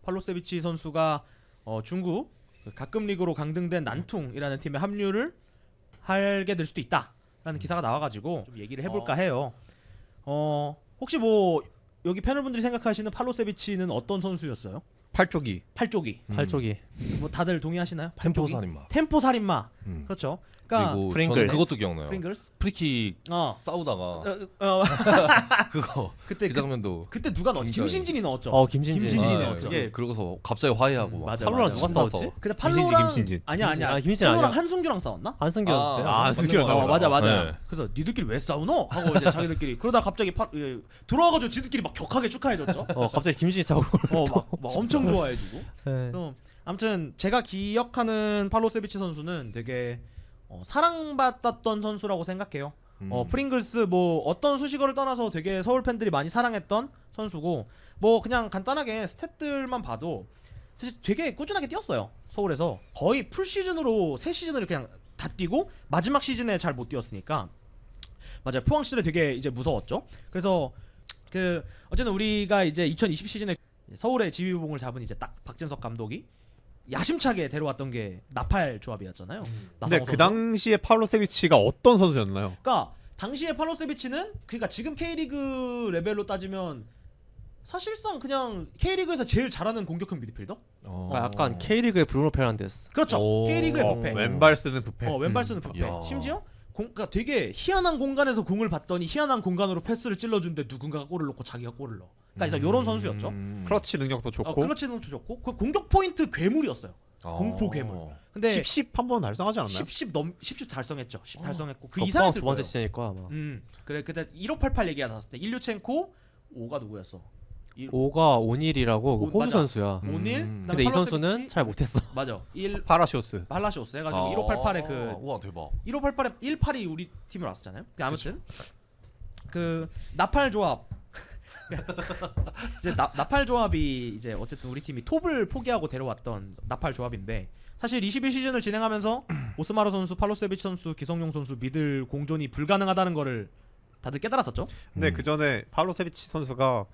팔로세비치 선수가 중국 가끔 리그로 강등된 난퉁이라는 팀에 합류를 하게 될 수도 있다라는 기사가 나와가지고 좀 얘기를 해볼까 해요. 혹시 뭐 여기 패널분들이 생각하시는 팔로세비치는 어떤 선수였어요? 팔쪽이. 팔쪽이. 뭐 다들 동의하시나요? 템포 살인마. 템포 살인마. 그렇죠. 그러니까 그리고 프링글스. 저는 그것도 기억나요. 프링글스. 프리킥 싸우다가 그거 그때 그 장면도 그때 누가 넣었지? 굉장히- 김신진이 넣었죠. 김신진이 김신진이 아, 넣었죠. 이게 그러고서 갑자기 화해하고 막 맞아, 팔로랑 맞아. 누가 싸웠지? 신나서. 근데 팔로랑 김신진. 아니야. 아, 김신진 팔로랑 아니야. 한승규랑 싸웠나? 한승규였대. 한승규 맞는 거 맞아 같아요. 맞아. 네. 그래서 니들끼리 왜 싸우노? 하고 이제 자기들끼리 그러다 갑자기 들어와가지고 지들끼리 막 격하게 축하해줬죠. 갑자기 김신진 차고. 막 엄청 좋아해주고. 네. 그래서 아무튼 제가 기억하는 팔로세비치 선수는 되게 사랑받았던 선수라고 생각해요. 프링글스 뭐 어떤 수식어를 떠나서 되게 서울 팬들이 많이 사랑했던 선수고 뭐 그냥 간단하게 스탯들만 봐도 사실 되게 꾸준하게 뛰었어요. 서울에서 거의 풀 시즌으로 3시즌을 그냥 다 뛰고 마지막 시즌에 잘 못 뛰었으니까 맞아요. 포항 시절에 되게 이제 무서웠죠. 그래서 어쨌든 우리가 이제 2020 시즌에 서울의 지휘봉을 잡은 이제 딱 박진석 감독이 야심차게 데려왔던 게 나팔 조합이었잖아요. 근데 그 당시에 팔로세비치가 어떤 선수였나요? 그러니까 당시에 팔로세비치는 그러니까 지금 K리그 레벨로 따지면 사실상 그냥 K리그에서 제일 잘하는 공격형 미드필더? 약간 K리그의 브루노 페르난데스. 그렇죠. K리그의 부페. 왼발 쓰는 부페. 왼발 쓰는 부페. 야. 심지어 그러니까 되게 희한한 공간에서 공을 받더니 희한한 공간으로 패스를 찔러주는데 누군가가 골을 넣고 자기가 골을 넣어. 그러니까 일단 이런 선수였죠. 크러치 능력도 좋고. 클러치는 좋고 그 공격 포인트 괴물이었어요. 공포 괴물. 근데 10 한번 달성하지 않았나요? 10 달성했죠. 10 달성했고 그 포항 이상했을 두 번째 거예요. 시즌일 거야 아마. 그래 그때 1588 얘기가 나왔을 때 일류첸코 5가 누구였어? 5가 오닐이라고 호주 맞아. 선수야. 오닐. 근데 이 선수는 잘 못했어. 맞아. 파라시오스. 발라시오스 해가지고 1588에 그 우와 대박. 1588에 18이 우리 팀으로 왔었잖아요. 아무튼 그 나팔 조합 이제 나팔 조합이 이제 어쨌든 우리 팀이 톱을 포기하고 데려왔던 나팔 조합인데 사실 21 시즌을 진행하면서 오스마르 선수, 팔로세비치 선수, 기성용 선수 미들 공존이 불가능하다는 거를 다들 깨달았었죠. 근데 그 전에 팔로세비치 선수가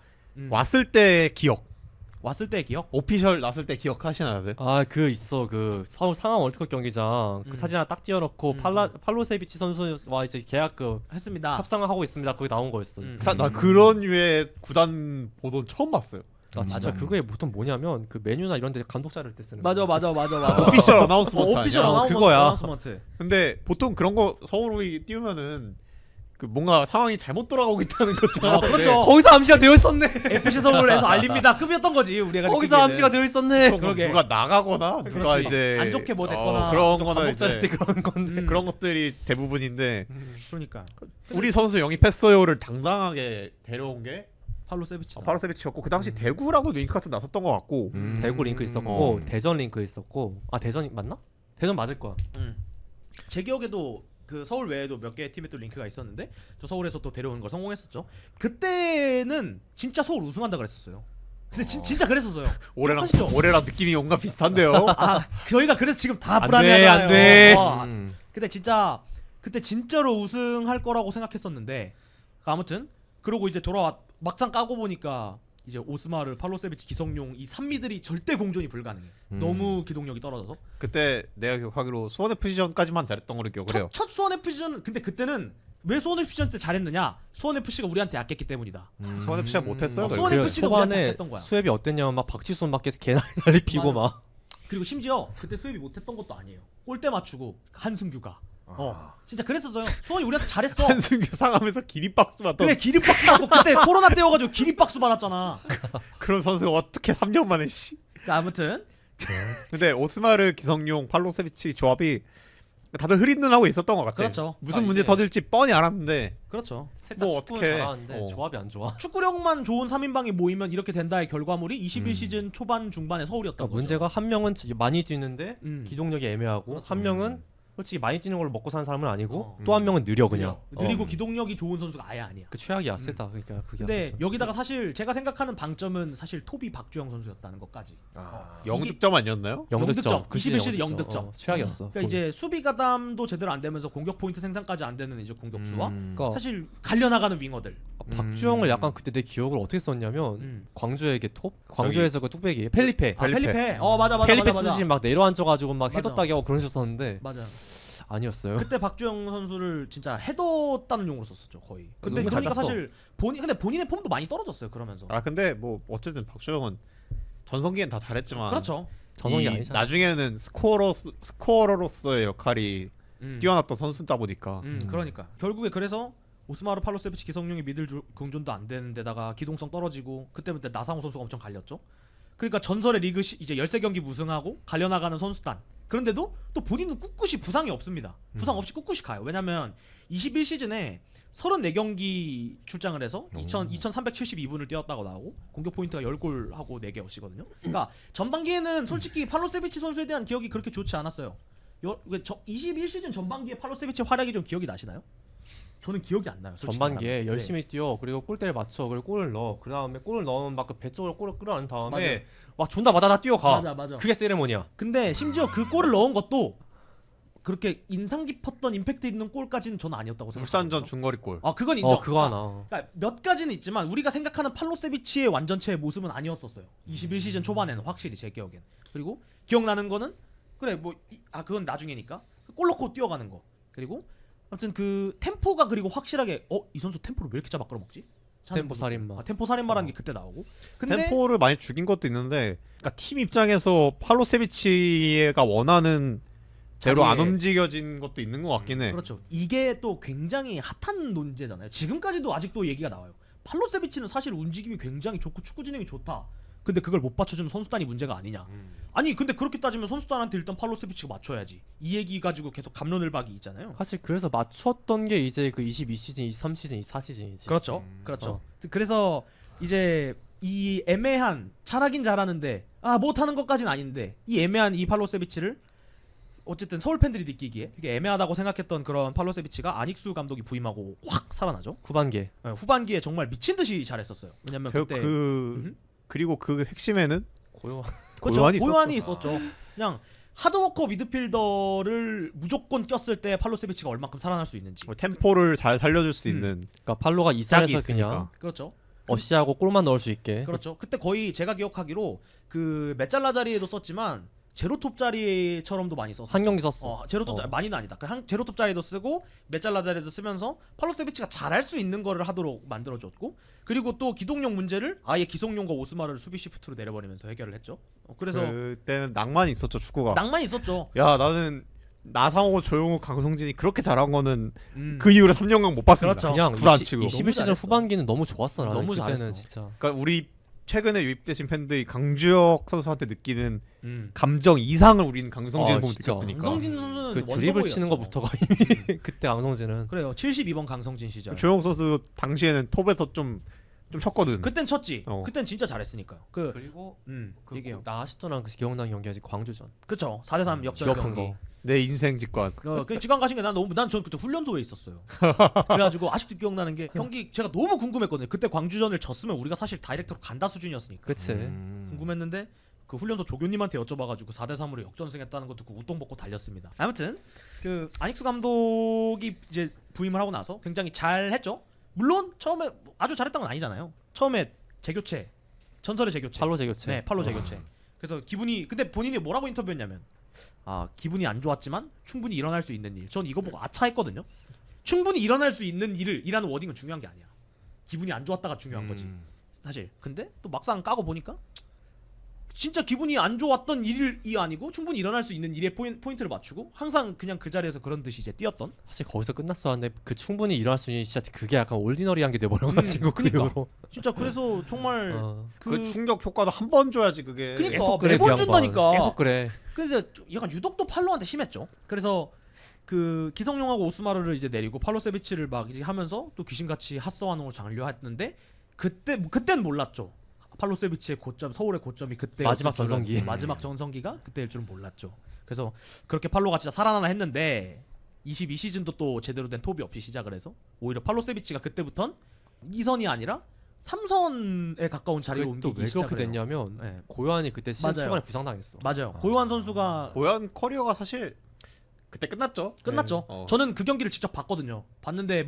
왔을 때 기억. 왔을 때의 기억? 오피셜 났을 때 기억하시나요, 다들? 그 있어 그 서울 상암 월드컵 경기장 그 사진 하나 딱 띄워놓고 팔로세비치 선수와 이제 계약 했습니다. 협상을 하고 있습니다. 거기 나온 거였어. 나 그런 류의 구단 보도 처음 봤어요. 진짜 그게 보통 뭐냐면 그 메뉴나 이런 데 감독 자를 때 쓰는 맞아. 오피셜 어나운스먼트 오피셜 아니야? 어나운스먼트. 근데 보통 그런 거 서울이 띄우면은 그 뭔가 상황이 잘못 돌아가고 있다는 거죠. 그렇죠. 거기서 암시가 되어 있었네. FC 서울에서 알립니다. 급이었던 거지 우리가. 거기서 느끼기에는. 암시가 되어 있었네. 그러게. 누가 나가거나 누가 그렇지. 이제 안 좋게 뭐 됐거나 그런 거나 감독 이제 자를 때 그런 건데. 그런 것들이 대부분인데 그러니까 우리 선수 영입했어요를 당당하게 데려온 게 팔로세비치. 파라세비치였고 그 당시 대구랑도 링크가 좀 났었던 것 같고 대구 링크 있었고 대전 링크 있었고 대전 맞나? 대전 맞을 거야. 제 기억에도 그 서울 외에도 몇 개의 팀에 또 링크가 있었는데 저 서울에서 또 데려오는 걸 성공했었죠. 그때는 진짜 서울 우승한다 그랬었어요. 근데 진짜 그랬었어요. 기억하시죠? 올해랑 느낌이 뭔가 비슷한데요. 저희가 그래서 지금 다 안 불안해하잖아요. 돼, 안 돼. 근데 그때 진짜로 우승할 거라고 생각했었는데 아무튼 그러고 이제 막상 까고 보니까 이제 오스마르, 팔로세비치, 기성용 이 3미들이 절대 공존이 불가능해. 너무 기동력이 떨어져서. 그때 내가 기억하기로 수원 FC전까지만 잘했던 걸로 기억을 해요. 첫 수원 FC전 근데 그때는 왜 수원 FC전 때 잘했느냐? 수원 FC가 우리한테 약했기 때문이다. 수원 FC가 못했어요. 수원 결국. FC가 우리한테 초반에 약했던 거야. 수협이 어땠냐면 막 박지수 밖에서 개난리 피고 막. 그리고 심지어 그때 수협이 못했던 것도 아니에요. 골대 맞추고 한승규가. 진짜 그랬었어요. 수원이 우리한테 잘했어. 한승규 상암에서 기립박수 받던 그래 기립박수 받고 그때 코로나 때여가지고 기립박수 받았잖아. 그런 선수가 어떻게 3년 만에 씨. 아무튼 근데 오스마르, 기성용, 팔로세비치 조합이 다들 흐린 눈하고 있었던 것 같아. 그렇죠. 무슨 문제 터질지 뻔히 알았는데 그렇죠. 셋다 뭐 축구는 어떡해. 잘하는데 조합이 안 좋아. 축구력만 좋은 3인방이 모이면 이렇게 된다의 결과물이 21 시즌 초반 중반에 서울이었던 그러니까 거죠. 문제가 한 명은 많이 뛰는데 음. 기동력이 애매하고 그렇죠. 한 명은 솔직히 많이 뛰는 걸로 먹고 사는 사람은 아니고 또 한 명은 느려 그냥. 느리고 기동력이 좋은 선수가 아예 아니야. 그 최악이야. 세다. 그러니까 그게. 근데 아니죠. 여기다가 사실 제가 생각하는 방점은 사실 토비 박주영 선수였다는 것까지. 영득점 아니었나요? 영득점. 그 21시즌 영득점. 최악이었어. 그러니까 이제 수비 가담도 제대로 안 되면서 공격 포인트 생산까지 안 되는 이제 공격수와 그러니까 사실 갈려나가는 윙어들. 박주영을 약간 그때 내 기억을 어떻게 썼냐면 광주에게 톱? 광주에서 그 뚝배기 펠리페. 펠리페. 맞아. 펠리페 맞아. 쓰신 막 내려앉아가지고 막 맞아. 헤더 따기 하고 그런 식으로 썼는데 맞아. 아니었어요. 그때 박주영 선수를 진짜 헤더 따는 용으로 썼었죠 거의. 근데 너무 잘 그러니까 땄어. 사실 근데 본인의 폼도 많이 떨어졌어요 그러면서. 근데 뭐 어쨌든 박주영은 전성기엔 다 잘했지만 그렇죠. 전원이 아니잖아. 나중에는 스코어러로서의 역할이 뛰어났던 선수다 보니까 그러니까 결국에 그래서 오스마르 팔로세비치 기성용이 미들 공존도 안 되는 데다가 기동성 떨어지고 그때부터 나상호 선수가 엄청 갈렸죠. 그러니까 전설의 리그 이제 13경기 무승하고 갈려나가는 선수단. 그런데도 또 본인은 꿋꿋이 부상이 없습니다. 부상 없이 꿋꿋이 가요. 왜냐면 21시즌에 34경기 출장을 해서 2372분을 뛰었다고 나오고 공격 포인트가 10골 하고 4개였거든요. 그러니까 전반기에는 솔직히 팔로세비치 선수에 대한 기억이 그렇게 좋지 않았어요. 21시즌 전반기에 팔로세비치 활약이 좀 기억이 나시나요? 저는 기억이 안 나요. 솔직히 전반기에 말하면. 열심히 뛰어 그리고 골대를 맞춰 그리고 골을 넣어 그 다음에 골을 넣으면 막 그 배 쪽으로 골을 끌어안은 다음에 맞아요. 막 존나 맞아다 뛰어가. 맞아. 그게 세레모니야. 근데 심지어 그 골을 넣은 것도 그렇게 인상 깊었던 임팩트 있는 골까지는 저는 아니었다고 생각해요. 울산전 중거리골. 그건 인정. 그거 하나. 그러니까 몇 가지는 있지만 우리가 생각하는 팔로세비치의 완전체의 모습은 아니었었어요. 21시즌 초반에는 확실히 제 기억엔. 그리고 기억나는 거는 그래 그건 나중에니까 골 넣고 뛰어가는 거. 그리고 아무튼 그 템포가 그리고 확실하게 이 선수 템포를 왜 이렇게 잡아 끌어먹지? 템포 살인마. 템포 살인마라는 게 그때 나오고. 근데 템포를 많이 죽인 것도 있는데 그러니까 팀 입장에서 팔로세비치가 원하는 대로 안 자리에- 움직여진 것도 있는 것 같긴 해. 그렇죠. 이게 또 굉장히 핫한 논제잖아요. 지금까지도 아직도 얘기가 나와요. 팔로세비치는 사실 움직임이 굉장히 좋고 축구 진행이 좋다. 근데 그걸 못 받쳐주는 선수단이 문제가 아니냐. 아니 근데 그렇게 따지면 선수단한테 일단 팔로세비치가 맞춰야지. 이 얘기 가지고 계속 갑론을박이 있잖아요. 사실 그래서 맞췄던 게 이제 그 22시즌, 23시즌, 24시즌이지. 그렇죠. 그래서 이제 이 애매한 잘하긴 잘하는데 못하는 것까지는 아닌데 이 애매한 이 팔로세비치를 어쨌든 서울 팬들이 느끼기에 되게 애매하다고 생각했던 그런 팔로세비치가 안익수 감독이 부임하고 확 살아나죠. 후반기에. 후반기에 정말 미친 듯이 잘했었어요. 왜냐면 그때 그리고 그 핵심에는 그렇죠. 고요한이 고요한이 있었죠. 그냥 하드워커 미드필더를 무조건 꼈을 때 팔로세비치가 얼마큼 살아날 수 있는지. 템포를 잘 살려줄 수 있는 그러니까 팔로가 짝이 이상해서 있으니까. 그냥 그렇죠. 어시하고 골만 넣을 수 있게. 그렇죠. 그때 거의 제가 기억하기로 그 메짤라 자리에도 썼지만 제로톱 자리처럼도 많이 썼어. 한 경기 썼어. 제로톱 자리 많이는 아니다. 제로톱 자리도 쓰고 메짤라 자리도 쓰면서 팔로세비치가 잘할 수 있는 거를 하도록 만들어줬고 그리고 또 기동력 문제를 아예 기성용과 오스마르를 수비 시프트로 내려버리면서 해결을 했죠. 그래서 그때는 낭만이 있었죠 축구가. 낭만이 있었죠. 야 나는 나상호, 조용욱, 강성진이 그렇게 잘한 거는 그 그 이후로 3년간 못 봤습니다. 그렇죠. 그냥 불안 치고. 21시즌 잘했어. 후반기는 너무 좋았어. 나는 너무 그때는 잘했어. 진짜. 그러니까 우리 최근에 유입되신 팬들이 강주혁 선수한테 느끼는 음. 감정 이상을 우리는 강성진 보고 진짜. 느꼈으니까. 강성진 선수는 그 드리블 원더보이였죠. 치는 거부터가 이미 그때 강성진은 그래요. 72번 강성진 시절. 조용욱 선수 당시에는 톱에서 좀 쳤거든. 그땐 쳤지. 어. 그땐 진짜 잘했으니까요. 그리고 얘기해요. 나 아직도 난 그 기억나는 경기가 광주전. 그쵸. 4대3 역전 기억한 경기. 거. 내 인생 직관. 그 직관 가신 게 난 그때 훈련소에 있었어요. 그래가지고 아직도 기억나는 게 경기 제가 너무 궁금했거든요. 그때 광주전을 졌으면 우리가 사실 다이렉트로 간다 수준이었으니까. 그치. 궁금했는데 그 훈련소 조교님한테 여쭤봐가지고 4대3으로 역전승했다는 것도 그 우똥 벗고 달렸습니다. 아무튼 그 안익수 감독이 이제 부임을 하고 나서 굉장히 잘했죠. 물론 처음에 아주 잘했던 건 아니잖아요. 처음에 재교체, 전설의 재교체. 팔로 재교체. 네, 팔로 재교체. 그래서 기분이 근데 본인이 뭐라고 인터뷰했냐면 기분이 안 좋았지만 충분히 일어날 수 있는 일. 전 이거 보고 아차했거든요. 충분히 일어날 수 있는 일이라는 워딩은 중요한 게 아니야. 기분이 안 좋았다가 중요한 거지. 사실. 근데 또 막상 까고 보니까 진짜 기분이 안 좋았던 일이 아니고 충분히 일어날 수 있는 일에 포인트를 맞추고 항상 그냥 그 자리에서 그런 듯이 이제 뛰었던. 사실 거기서 끝났어. 근데 그 충분히 일어날 수 있는 진짜 그게 약간 올디너리한 게 돼버려가지고 그 그니까. 이후로. 진짜 그래서 정말 그 충격 효과도 한 번 줘야지 그게. 그니까 계속 그래, 매번 그 양반. 준다니까. 계속 그래. 그래서 약간 유독 또 팔로한테 심했죠. 그래서 그 기성용하고 오스마르를 이제 내리고 팔로세비치를 막 이제 하면서 또 귀신같이 핫서환으로 장려했는데 그땐 몰랐죠. 팔로세비치의 고점, 서울의 고점이 그때 마지막 전성기. 마지막 전성기가 그때일 줄은 몰랐죠. 그래서 그렇게 팔로가 진짜 살아나나 했는데 22시즌도 또 제대로 된 톱이 없이 시작을 해서 오히려 팔로 세비치가 그때부턴 2선이 아니라 3선에 가까운 자리로 그게 또 옮기기 왜 시작을 그렇게 해요. 됐냐면 네. 고요한이 그때 시즌 맞아요. 초반에 부상당했어. 맞아요. 고요한 선수가 고현 커리어가 사실 그때 끝났죠. 끝났죠. 네. 저는 그 경기를 직접 봤거든요. 봤는데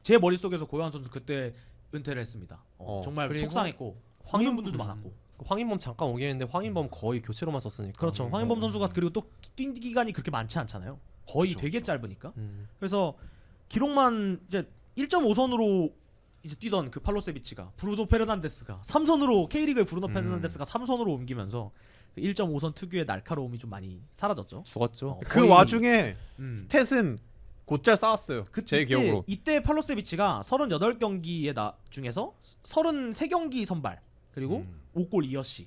제 머릿속에서 고요한 선수 그때 은퇴를 했습니다. 정말 그리고 속상했고 황인 분들도 많았고. 황인범 잠깐 오긴 했는데 황인범 거의 교체로만 썼으니까. 그렇죠. 황인범 선수가 그리고 또 뛴 기간이 그렇게 많지 않잖아요. 거의 그쵸, 되게 그쵸. 짧으니까. 음. 그래서 기록만 이제 1.5선으로 이제 뛰던 그 팔로 세비치가 브루노 페르난데스가 3선으로 K리그의 브루노 페르난데스가 3선으로 옮기면서 그 1.5선 특유의 날카로움이 좀 많이 사라졌죠. 죽었죠. 그 거의- 와중에 음. 스탯은 곧잘 쌓았어요. 제 기억으로. 이때 팔로 세비치가 38경기에 중에서 33경기 선발 그리고 5골 2어시.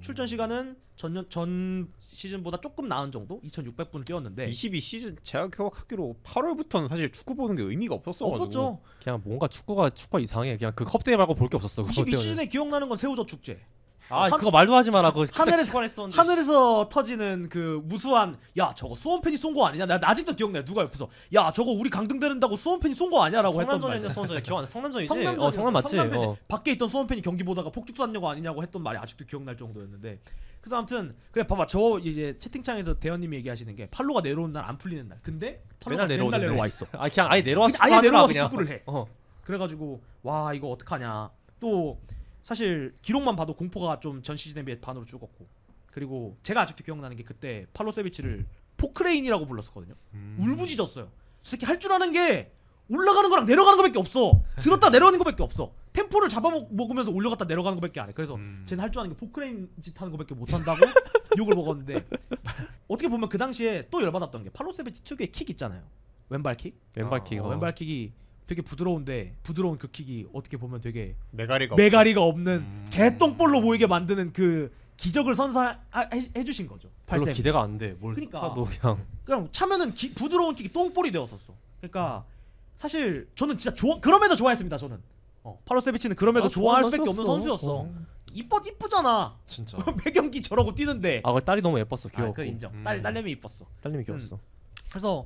출전 시간은 전 시즌보다 조금 나은 정도 2,600분을 뛰었는데 22시즌 제가 기억하기로 8월부터는 사실 축구 보는 게 의미가 없었어가지고. 없었죠. 그냥 뭔가 축구가 이상해. 그냥 그 컵대회 말고 볼 게 없었어. 그거 때문에. 22시즌에 기억나는 건 새우젓 축제. 아 한- 그거 말도 하지 마라. 그거 하늘에- 추가했었는데. 하늘에서 터지는 그 무수한 야 저거 수원팬이 쏜 거 아니냐? 나 아직도 기억나. 누가 옆에서 야 저거 우리 강등되는다고 수원팬이 쏜 거 아니야라고 했던 말. 성남전이냐 성남전이야 기억 안 나. 성남전이지. 성남전이었어. 성남 맞지. 성남전에 밖에 있던 수원팬이 경기 보다가 폭죽 쐈냐고 아니냐고 했던 말이 아직도 기억날 정도였는데. 그래서 아무튼 그래 봐봐 저 이제 채팅창에서 대현님이 얘기하시는 게 팔로가 내려오는 날 안 풀리는 날. 근데 팔로가 맨날 맨날 내려오던데. 내려와 있어. 아 그냥 아예 내려와서 아예 축구하더라, 내려와서 그냥. 축구를 해. 어. 그래가지고 와 이거 어떡하냐. 또 사실 기록만 봐도 공포가 좀 전 시즌에 비해 반으로 죽었고 그리고 제가 아직도 기억나는 게 그때 팔로 세비치를 포크레인이라고 불렀었거든요. 울부짖었어요. 저 새끼 할 줄 아는 게 올라가는 거랑 내려가는 거밖에 없어. 들었다 내려가는 거밖에 없어. 템포를 잡아먹으면서 올려갔다 내려가는 거밖에 안 해. 그래서 쟤는 할 줄 아는 게 포크레인 짓 하는 거밖에 못한다고 욕을 먹었는데 어떻게 보면 그 당시에 또 열받았던 게 팔로 세비치 특유의 킥 있잖아요. 왼발 킥. 왼발킥. 왼발 킥이 되게 부드러운데 부드러운 그 킥이 어떻게 보면 되게 메가리가 메가리가 없는 개똥볼로 보이게 만드는 그 기적을 선사해주신 거죠. 별로 팔쌤. 기대가 안 돼. 뭘 그러니까. 사도 그냥. 그냥 차면은 부드러운 킥이 똥볼이 되었었어. 그러니까 사실 저는 진짜 그럼에도 좋아했습니다. 저는 팔로 세비치는 그럼에도 아, 좋아할 좋아하는 수밖에 없는 선수였어. 이쁘잖아. 진짜. 매경기 저러고 뛰는데. 아 그 딸이 너무 예뻤어. 귀여워. 그 인정. 딸내미 이뻤어. 딸님이 귀여웠어. 그래서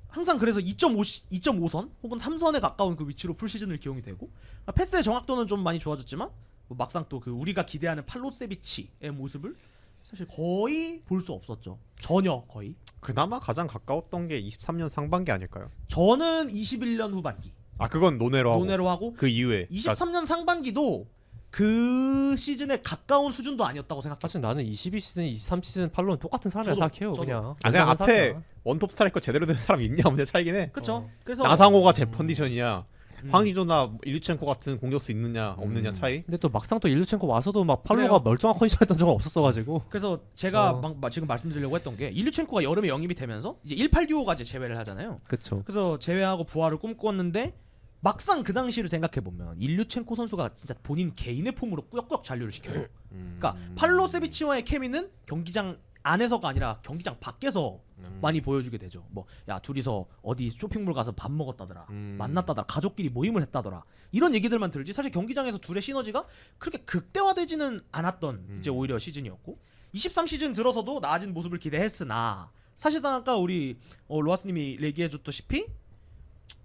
항상 그래서 2.5선 혹은 3선에 가까운 그 위치로 풀 시즌을 기용이 되고 패스의 정확도는 좀 많이 좋아졌지만 뭐 막상 또 그 우리가 기대하는 팔로 세비치의 모습을 사실 거의 볼 수 없었죠. 전혀 거의. 그나마 가장 가까웠던 게 23년 상반기 아닐까요? 저는 21년 후반기 아 그건 논외로 하고 논외로 하고 그 이후에 23년 상반기도 그 시즌에 가까운 수준도 아니었다고 생각해요. 사실 나는 22시즌, 23시즌 팔로는 똑같은 사람이라 저도, 생각해요. 저도. 그냥. 그냥 앞에 사람이야. 원톱 스트라이커 제대로 된 사람 있냐 없냐 차이긴 해. 그렇죠. 그래서 나상호가 제 컨디션이냐 음. 황희조나 일루첸코 같은 공격수 있느냐 없느냐 차이. 근데 또 막상 또 일루첸코 와서도 막 그래요. 팔로가 멀쩡한 컨디션이었던 적은 없었어가지고. 그래서 제가 어. 지금 말씀드리려고 했던 게 일류첸코가 여름에 영입이 되면서 이제 18듀오가 이제 제외를 하잖아요. 그쵸. 그래서 제외하고 부활을 꿈꿨는데 막상 그 당시를 생각해 보면 일류첸코 선수가 진짜 본인 개인의 폼으로 꾸역꾸역 잔류를 시켜요. 그러니까 팔로 세비치와의 케미는 경기장 안에서가 아니라 경기장 밖에서 많이 보여주게 되죠. 뭐 야 둘이서 어디 쇼핑몰 가서 밥 먹었다더라, 만났다더라, 가족끼리 모임을 했다더라 이런 얘기들만 들지 사실 경기장에서 둘의 시너지가 그렇게 극대화되지는 않았던 이제 오히려 시즌이었고 23시즌 들어서도 나아진 모습을 기대했으나 사실상 아까 우리 로아스님이 얘기해줬다시피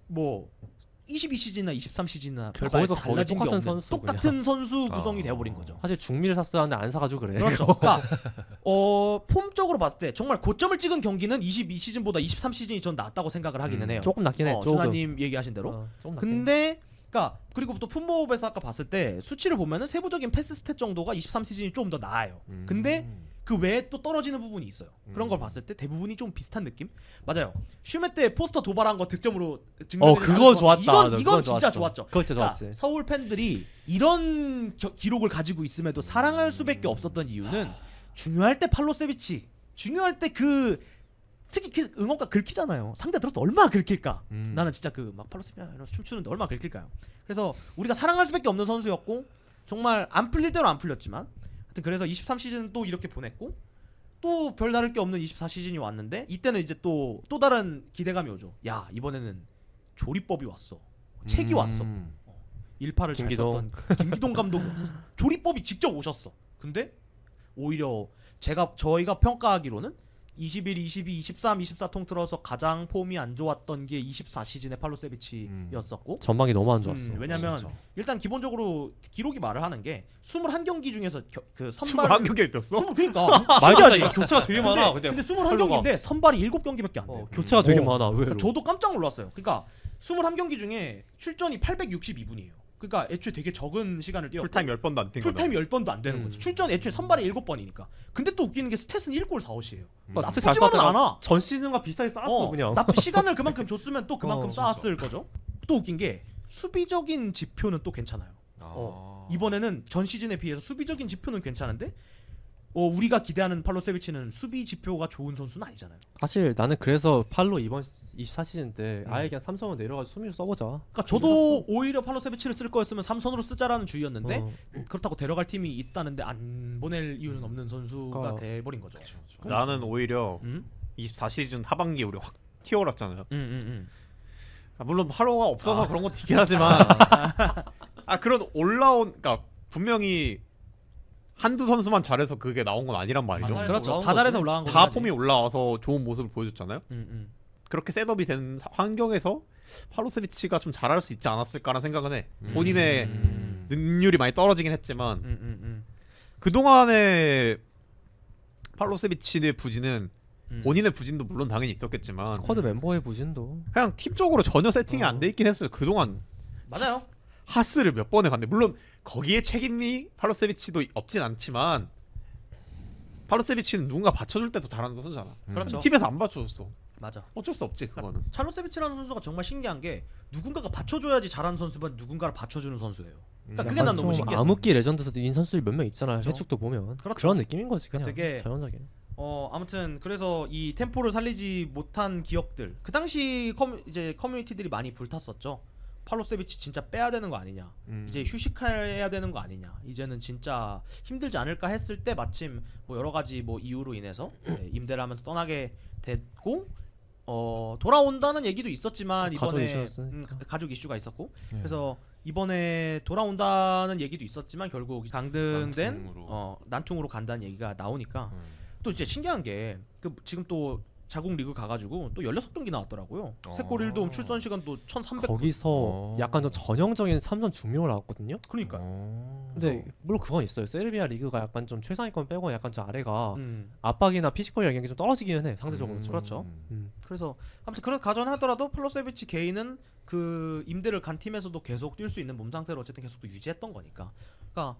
뭐 22시즌이나 23시즌이나 별반 거기서 거기 달라진 게 똑같은 없는 선수 똑같은 선수 구성이 되어버린 거죠. 사실 중미를 샀어야 하는데 안 사가지고 그래. 그렇죠. 그러니까 폼적으로 봤을 때 정말 고점을 찍은 경기는 22시즌보다 23시즌이 전 낫다고 생각을 하기는 해요. 조금 낫긴 해. 조금. 준하님 얘기하신 대로. 조금 낫긴 해. 근데 그러니까 그리고 또 풋모업에서 아까 봤을 때 수치를 보면은 세부적인 패스 스탯 정도가 23시즌이 좀 더 나아요. 근데 그 외에 또 떨어지는 부분이 있어요. 그런 걸 봤을 때 대부분이 좀 비슷한 느낌? 맞아요. 슈메 때 포스터 도발한 거 득점으로 증명이 그거 좋았다. 이건 진짜 좋았죠. 그거 진짜 그러니까 좋았지. 서울 팬들이 이런 기록을 가지고 있음에도 사랑할 수밖에 없었던 이유는 중요할 때 팔로 세비치, 중요할 때 그 특히 그 응원가 긁히잖아요. 상대 들어서 얼마나 긁힐까. 나는 진짜 그 막 팔로 세비치 이러면서 춤추는데 얼마나 긁힐까요. 그래서 우리가 사랑할 수밖에 없는 선수였고 정말 안 풀릴 대로 안 풀렸지만 하여튼 그래서 23시즌 또 이렇게 보냈고 또 별다를 게 없는 24시즌이 왔는데 이때는 이제 또 다른 기대감이 오죠. 야 이번에는 조리법이 왔어. 책이 왔어. 일파를 잘 김기동. 썼던 김기동 감독이 왔어. 조리법이 직접 오셨어. 근데 오히려 저희가 평가하기로는 21, 22, 23, 24 통틀어서 가장 폼이 안 좋았던 게 24 시즌의 팔로세비치였었고 전망이 너무 안 좋았어. 왜냐면 진짜. 일단 기본적으로 기록이 말을 하는 게 21경기 중에서 그 선발 21경기를 떴어? 그러니까 말도 안 돼. 교체가 되게 많아. 근데 근데 21경기인데 선발이 7경기밖에 안 돼. 교체가 되게 어. 많아. 왜? 그러니까 저도 깜짝 놀랐어요. 그러니까 21경기 중에 출전이 862분이에요. 그러니까 애초에 되게 적은 시간을 뛰었고 풀타임 10번도 안 뛴 거다. 풀타임 10번도 안 되는 거지. 출전 애초에 선발이 7번이니까. 근데 또 웃기는 게 스탯은 1골 4어시예요. 그러니까 스탯 잘 나쁘지만은 쌓다가 않아. 전 시즌과 비슷하게 쌓았어 그냥. 시간을 그만큼 줬으면 또 그만큼 어, 쌓았을 거죠. 또 웃긴 게 수비적인 지표는 또 괜찮아요. 이번에는 전 시즌에 비해서 수비적인 지표는 괜찮은데 우리가 기대하는 팔로세비치는 수비 지표가 좋은 선수는 아니잖아요. 사실 나는 그래서 팔로 이번 24 시즌 때 아예 그냥 삼성으로 내려가서 수비로 써보자. 그러니까 저도 오히려 팔로세비치를 쓸 거였으면 삼선으로 쓰자라는 주의였는데 어. 그렇다고 데려갈 팀이 있다는데 안 보낼 이유는 없는 선수가 그러니까. 돼버린 거죠. 나는 오히려 음? 24 시즌 하반기에 우리 확 튀어올랐잖아요. 음. 물론 팔로가 없어서 그런 것도 있긴 하지만 그런 그러니까 분명히 한두 선수만 잘해서 그게 나온 건 아니란 말이죠. 맞아요. 그렇죠. 올라온 다 잘해서 거지. 올라간 다 거지. 폼이 올라와서 좋은 모습을 보여줬잖아요. 음. 그렇게 셋업이 된 환경에서 팔로세비치가 좀 잘할 수 있지 않았을까라는 생각은 해. 본인의 능률이 많이 떨어지긴 했지만 그동안의 팔로세비치의 부진은 본인의 부진도 물론 당연히 있었겠지만 스쿼드 멤버의 부진도. 그냥 팀적으로 전혀 세팅이 안 돼 있긴 했어요. 그동안 맞아요. 하스를 몇 번에 갔는데 물론 거기에 책임이 팔로세비치도 없진 않지만 팔로세비치는 누군가 받쳐줄 때도 잘하는 선수잖아. 그렇죠. 팀에서 안 받쳐줬어. 맞아. 어쩔 수 없지 그거는. 찰로세비치라는 선수가 정말 신기한 게 누군가가 받쳐줘야지 잘하는 선수면 누군가를 받쳐주는 선수예요. 그러니까 그게 난 너무 신기했어. 암흑기 레전드에서도 인 선수들이 몇 명 있잖아요. 해축도 보면 그렇죠. 그런 느낌인 거지 그냥. 되게 자연스럽게. 아무튼 그래서 이 템포를 살리지 못한 기억들 그 당시 이제 커뮤니티들이 많이 불탔었죠. 팔로세비치 진짜 빼야 되는 거 아니냐, 이제 휴식해야 되는 거 아니냐, 이제는 진짜 힘들지 않을까 했을 때 마침 뭐 여러 가지 뭐 이유로 인해서 임대를 하면서 떠나게 됐고 돌아온다는 얘기도 있었지만 가족 이번에 이슈였으니까. 가족 이슈가 있었고 그래서 이번에 돌아온다는 얘기도 있었지만 결국 강등된 난퉁으로 간다는 얘기가 나오니까 또 이제 신기한 게 지금 또 자국 리그 가가지고 또 16경기 나왔더라고요. 세골 1도움 출전 시간도 1,300. 거기서 약간 좀 전형적인 3선 중명을 나왔거든요. 그러니까. 근데 물론 그건 있어요. 세르비아 리그가 약간 좀 최상위권 빼고 약간 좀 아래가 음. 압박이나 피지컬 영향이 좀 떨어지기는 해 상대적으로. 그렇죠. 그래서 아무튼 그런 가정하더라도 플로세비치 개인은 그 임대를 간 팀에서도 계속 뛸 수 있는 몸 상태를 어쨌든 계속 또 유지했던 거니까. 그러니까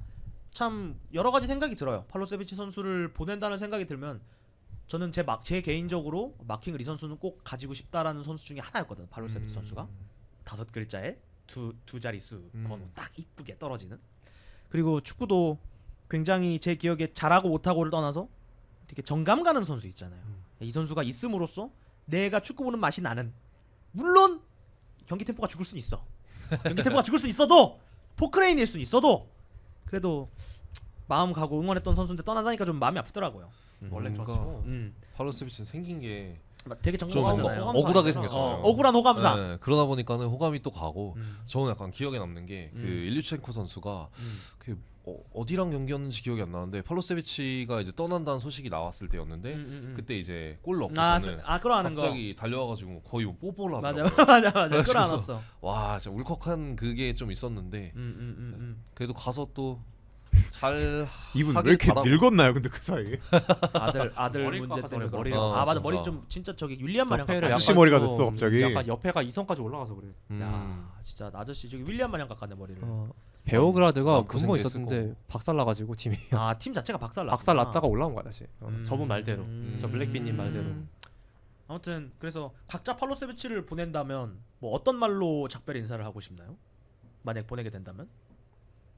참 여러 가지 생각이 들어요. 팔로세비치 선수를 보낸다는 생각이 들면 저는 제 개인적으로 마킹을 이 선수는 꼭 가지고 싶다라는 선수 중에 하나였거든. 팔로세비치 선수가 5글자에 두 자릿수 번호 딱 이쁘게 떨어지는. 그리고 축구도 굉장히 제 기억에 잘하고 못하고를 떠나서 되게 정감 가는 선수 있잖아요. 이 선수가 있음으로써 내가 축구 보는 맛이 나는. 물론 경기 템포가 죽을 수는 있어. 경기 템포가 죽을 수 있어도 포크레인일 수는 있어도 그래도 마음 가고 응원했던 선수인데 떠나다니까 좀 마음이 아프더라고요. 원래 뭔가 그렇죠. 팔로세비치는 생긴 게 되게 좀 정감하잖아요. 억울하게 생겼잖아요. 억울한 호감사. 네, 그러다 보니까는 호감이 또 가고 저는 약간 기억에 남는 게 그 일류첸코 선수가 그 어디랑 경기였는지 기억이 안 나는데 팔로세비치가 이제 떠난다는 소식이 나왔을 때였는데 그때 이제 골 넣고서는 끌어안는 갑자기 달려와가지고 거의 뭐 뽀뽀를 맞아 하더라고요. 맞아 끌어안았어. 와 진짜 울컥한 그게 좀 있었는데 그래도 가서 또 잘 이분 하길 왜 이렇게 바라고. 늙었나요? 근데 그 사이에 아들 머리를 문제 때문에 깎아서 머리를 아, 맞아 진짜. 머리 좀 진짜 저기 윌리엄 마냥 옆에를 깎았네. 아저씨 약간 머리가 좀 됐어, 갑자기. 약간 옆에가 이성까지 올라가서 그래. 야 진짜 나 아저씨 저기 윌리엄 마냥 깎았네 머리를. 베오그라드가 마음 근무 고생했을 있었는데 박살나가지고 팀이 팀 자체가 박살 박살났다가 올라온 거야 다시. 저분 말대로. 음. 저 블랙빈님 말대로. 아무튼 그래서 각자 팔로세비치를 보낸다면 뭐 어떤 말로 작별 인사를 하고 싶나요? 만약 보내게 된다면?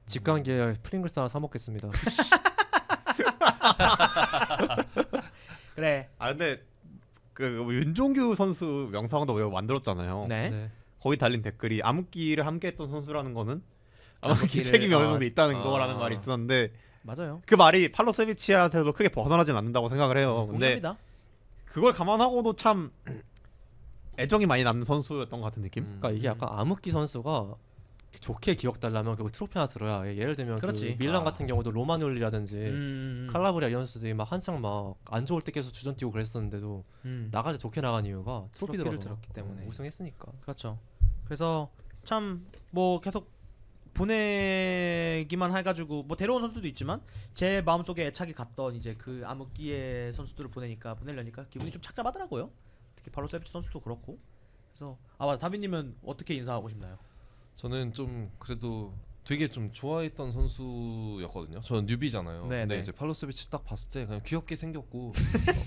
집 가는 게 프링글스 하나 사 먹겠습니다. 그래. 근데 그 윤종규 선수 영상도 왜 만들었잖아요. 네. 네. 거기 달린 댓글이 암흑기를 함께했던 선수라는 거는 암흑기 암흑기를- 책임이 어느 정도 있다는 아. 거라는 말이 있었는데 맞아요. 그 말이 팔로세비치한테도 크게 벗어나진 않는다고 생각을 해요. 근데 동의합니다. 그걸 감안하고도 참 애정이 많이 남는 선수였던 것 같은 느낌. 그러니까 이게 약간 암흑기 선수가 좋게 기억달라면 결국 트로피 하나 들어야 해. 예를 들면 그렇지. 그 밀란 아. 같은 경우도 로마놀리라든지 칼라브리아 이런 선수들이 막 한창 막 안 좋을 때 계속 주전 뛰고 그랬었는데도 나갈 때 좋게 나간 이유가 트로피 트로피를 들어서 들었기 때문에. 우승했으니까. 그렇죠. 그래서 참 뭐 계속 보내기만 해가지고 뭐 데려온 선수도 있지만 제 마음속에 애착이 갔던 이제 그 암흑기의 선수들을 보내려니까 기분이 좀 착잡하더라고요. 특히 발로 세비치 선수도 그렇고. 그래서 아 맞아, 다비님은 어떻게 인사하고 싶나요? 저는 좀 그래도 되게 좀 좋아했던 선수였거든요. 저는 뉴비잖아요. 네, 근데 네. 이제 팔로세비치 딱 봤을 때 그냥 귀엽게 생겼고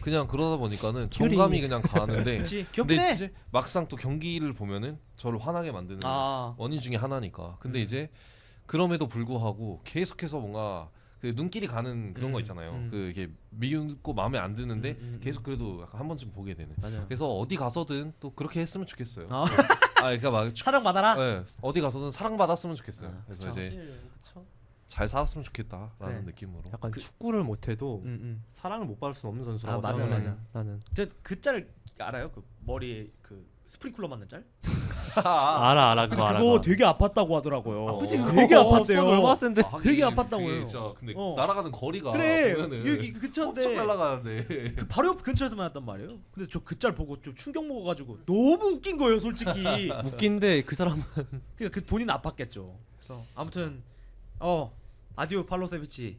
그냥 그러다 보니까는 정감이 그냥 가는데 그렇지, 근데 귀엽긴 해. 이제 막상 또 경기를 보면은 저를 화나게 만드는 아, 원인 중에 하나니까. 근데 이제 그럼에도 불구하고 계속해서 뭔가 그 눈길이 가는 그런 거 있잖아요. 그 이게 미웃고 마음에 안 드는데 계속 그래도 약간 한 번쯤 보게 되는. 맞아요. 그래서 어디 가서든 또 그렇게 했으면 좋겠어요. 아. 그러니까 막 사랑 받아라. 네, 어디 가서든 사랑받았으면 좋겠어요. 아, 그래서 그쵸. 이제 잘 살았으면 좋겠다라는 그래. 느낌으로. 약간 축구를 못해도 음. 사랑을 못 받을 수는 없는 선수라고 아, 맞아, 생각해. 맞아. 나는 저그 짤 알아요? 그 머리에 그 스프링클러 맞는 짤? 알아 그거 알아. 그거 그거. 되게 아팠다고 하더라고요. 아프지, 그거. 되게 아팠대요. 얼마나 센데. 되게 하긴 아팠다고요. 그게 진짜 근데 어. 날아가는 거리가 그래 보면은 여기 근처인데 엄청 날아가는데. 그 바로 옆 근처에서 맞았단 말이에요. 근데 저 그 짤 보고 좀 충격 먹어가지고 너무 웃긴 거예요, 솔직히. 웃긴데 그 사람은 그러니까 그 본인 아팠겠죠. 그래서 아무튼 아디오 팔로세비치.